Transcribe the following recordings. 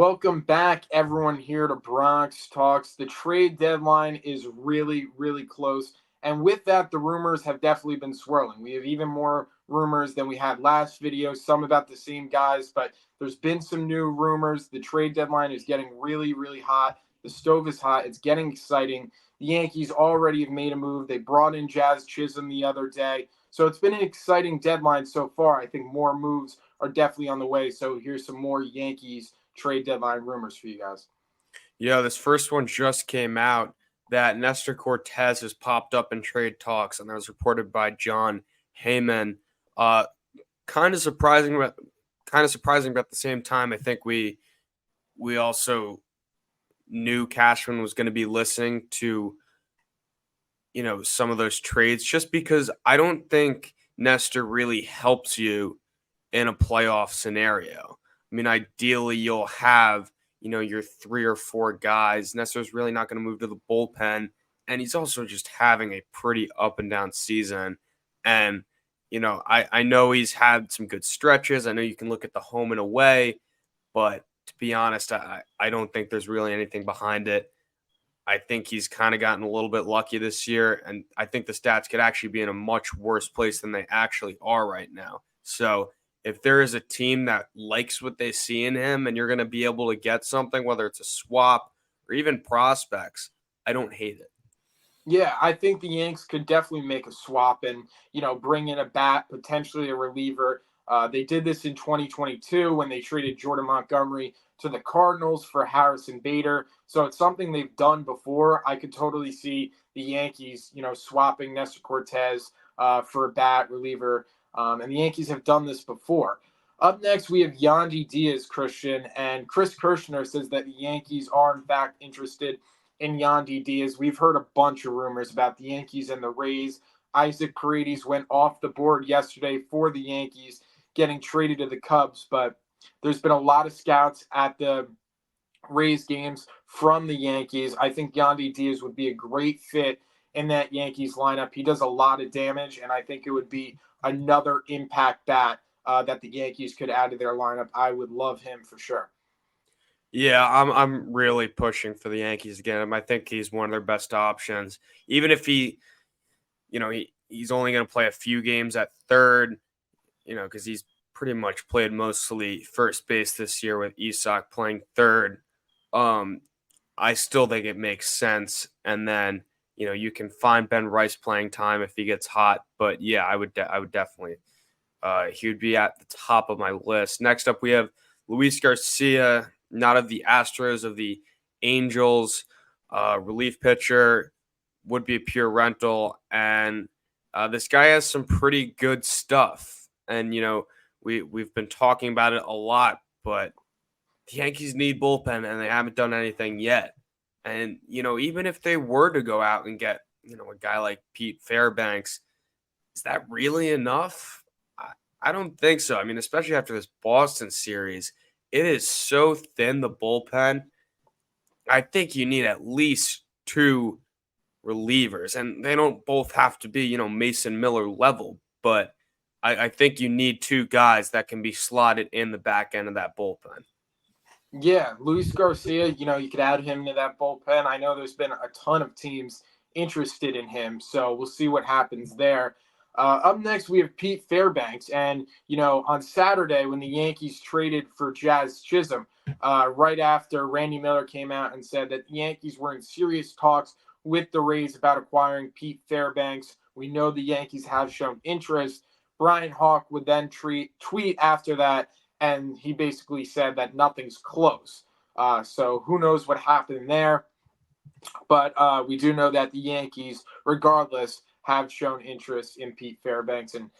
Welcome back, everyone, here to Bronx Talks. The trade deadline is really, really close. And with that, the rumors have definitely been swirling. We have even more rumors than we had last video, some about the same guys, but there's been some new rumors. The trade deadline is getting really, really hot. The stove is hot. It's getting exciting. The Yankees already have made a move. They brought in Jazz Chisholm the other day. So it's been an exciting deadline so far. I think more moves are definitely on the way. So here's some more Yankees trade deadline rumors for you guys. Yeah, this first one just came out that Nestor Cortes has popped up in trade talks, and that was reported by John Heyman. Uh, kind of surprising, but at the same time. I think we also knew Cashman was going to be listening to some of those trades, just because I don't think Nestor really helps you in a playoff scenario. I mean, ideally, you'll have your 3 or 4 guys. Nestor's really not going to move to the bullpen, and he's also just having a pretty up and down season. And I know he's had some good stretches. I know you can look at the home and away, but to be honest, I don't think there's really anything behind it. I think he's kind of gotten a little bit lucky this year, and I think the stats could actually be in a much worse place than they actually are right now. So if there is a team that likes what they see in him and you're going to be able to get something, whether it's a swap or even prospects, I don't hate it. Yeah, I think the Yanks could definitely make a swap and, bring in a bat, potentially a reliever. They did this in 2022 when they traded Jordan Montgomery to the Cardinals for Harrison Bader. So it's something they've done before. I could totally see the Yankees, swapping Nestor Cortes for a bat reliever. And the Yankees have done this before. Up next, we have Yandy Diaz, Christian, and Chris Kirshner says that the Yankees are, in fact, interested in Yandy Diaz. We've heard a bunch of rumors about the Yankees and the Rays. Isaac Paredes went off the board yesterday for the Yankees, getting traded to the Cubs, but there's been a lot of scouts at the Rays games from the Yankees. I think Yandy Diaz would be a great fit in that Yankees lineup. He does a lot of damage, and I think it would be another impact bat that the Yankees could add to their lineup. I would love him for sure. Yeah, I'm really pushing for the Yankees to get him. I think he's one of their best options. Even if he's only going to play a few games at third, because he's pretty much played mostly first base this year with Isak playing third. I still think it makes sense. And then, you can find Ben Rice playing time if he gets hot. But yeah, I would definitely. He would be at the top of my list. Next up, we have Luis Garcia, not of the Astros, of the Angels, relief pitcher, would be a pure rental. And this guy has some pretty good stuff. And, we've been talking about it a lot, but the Yankees need bullpen, and they haven't done anything yet. And, even if they were to go out and get, a guy like Pete Fairbanks, is that really enough? I don't think so. I mean, especially after this Boston series, it is so thin, the bullpen. I think you need at least 2 relievers, and they don't both have to be, Mason Miller level, but I think you need 2 guys that can be slotted in the back end of that bullpen. Yeah, Luis Garcia, you could add him to that bullpen. I know there's been a ton of teams interested in him, so we'll see what happens there. Up next, we have Pete Fairbanks. And, on Saturday, when the Yankees traded for Jazz Chisholm, right after Randy Miller came out and said that the Yankees were in serious talks with the Rays about acquiring Pete Fairbanks, we know the Yankees have shown interest. Brian Hawk would then tweet after that, and he basically said that nothing's close. So who knows what happened there. But we do know that the Yankees, regardless, have shown interest in Pete Fairbanks. And,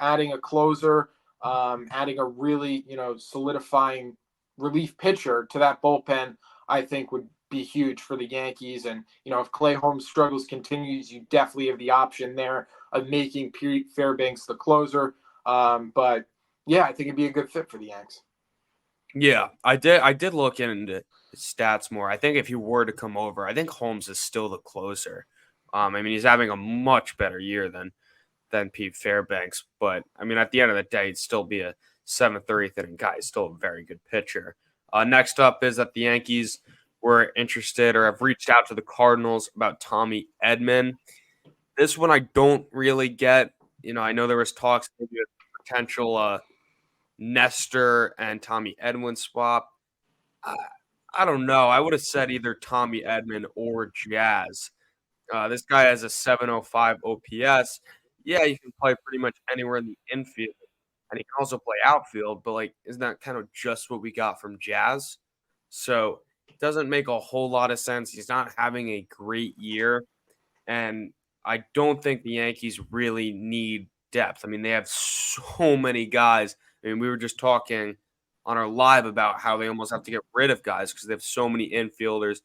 adding a closer, adding a really, solidifying relief pitcher to that bullpen, I think would be huge for the Yankees. And, if Clay Holmes' struggles continues, you definitely have the option there of making Pete Fairbanks the closer. But, yeah, I think it'd be a good fit for the Yanks. Yeah, I did look into his stats more. I think if he were to come over, I think Holmes is still the closer. I mean, he's having a much better year than Pete Fairbanks, but I mean, at the end of the day, he'd still be a 7th or 8th inning guy. He's still a very good pitcher. Next up is that the Yankees were interested or have reached out to the Cardinals about Tommy Edman. This one I don't really get. I know there was talks maybe a potential Nestor and Tommy Edwin swap. I don't know. I would have said either Tommy Edman or Jazz. This guy has a 705 OPS. Yeah, he can play pretty much anywhere in the infield, and he can also play outfield. But isn't that kind of just what we got from Jazz? So it doesn't make a whole lot of sense. He's not having a great year, and I don't think the Yankees really need depth. I mean, they have so many guys. I mean, we were just talking on our live about how they almost have to get rid of guys because they have so many infielders.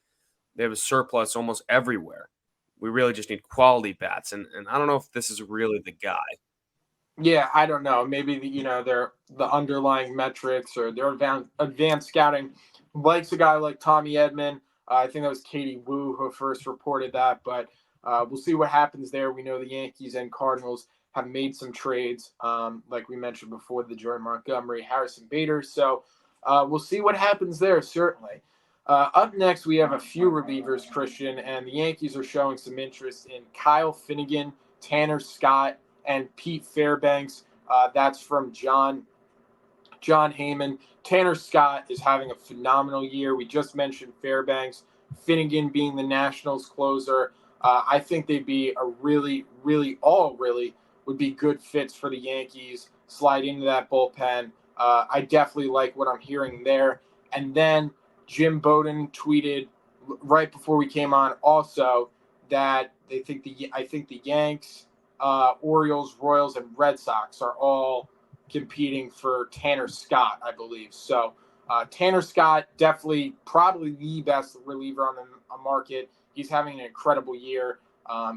They have a surplus almost everywhere. We really just need quality bats, and I don't know if this is really the guy. Yeah, I don't know. Maybe their the underlying metrics or their advanced scouting likes a guy like Tommy Edman. I think that was Katie Wu who first reported that, but we'll see what happens there. We know the Yankees and Cardinals have made some trades, like we mentioned before, the Jordan Montgomery, Harrison Bader. So we'll see what happens there, certainly. Up next, we have a few relievers, Christian, and the Yankees are showing some interest in Kyle Finnegan, Tanner Scott, and Pete Fairbanks. That's from John Heyman. Tanner Scott is having a phenomenal year. We just mentioned Fairbanks. Finnegan being the Nationals closer. I think they'd be a really would be good fits for the Yankees. Slide into that bullpen. I definitely like what I'm hearing there. And then Jim Bowden tweeted right before we came on also that I think the Yanks, Orioles, Royals, and Red Sox are all competing for Tanner Scott, I believe. So Tanner Scott, definitely probably the best reliever on the market. He's having an incredible year.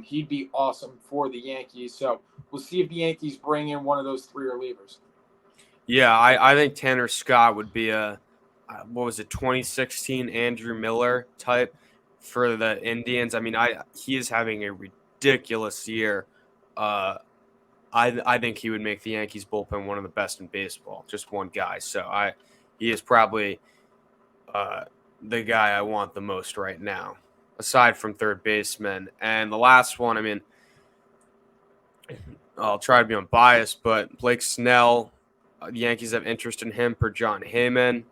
He'd be awesome for the Yankees. So we'll see if the Yankees bring in one of those three relievers. Yeah, I think Tanner Scott would be a 2016 Andrew Miller type for the Indians. I mean, he is having a ridiculous year. I think he would make the Yankees bullpen one of the best in baseball. Just one guy. So he is probably the guy I want the most right now, aside from third baseman. And the last one, I mean, I'll try to be unbiased, but Blake Snell, the Yankees have interest in him per John Heyman.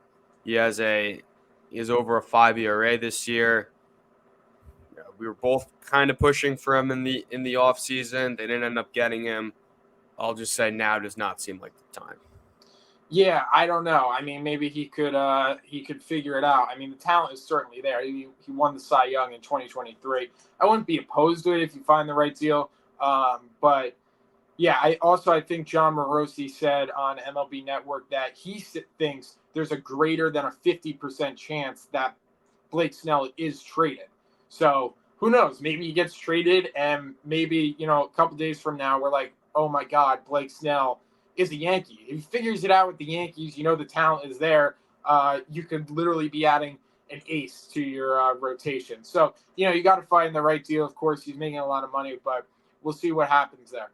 He has over a 5 ERA this year. We were both kind of pushing for him in the offseason. They didn't end up getting him. I'll just say now does not seem like the time. Yeah, I don't know. I mean, maybe he could figure it out. I mean, the talent is certainly there. He won the Cy Young in 2023. I wouldn't be opposed to it if you find the right deal. But yeah, I think John Morosi said on MLB Network that he thinks there's a greater than a 50% chance that Blake Snell is traded. So who knows? Maybe he gets traded, and maybe a couple days from now we're like, oh my God, Blake Snell is a Yankee. If he figures it out with the Yankees, the talent is there. You could literally be adding an ace to your rotation. So you got to find the right deal. Of course, he's making a lot of money, but we'll see what happens there.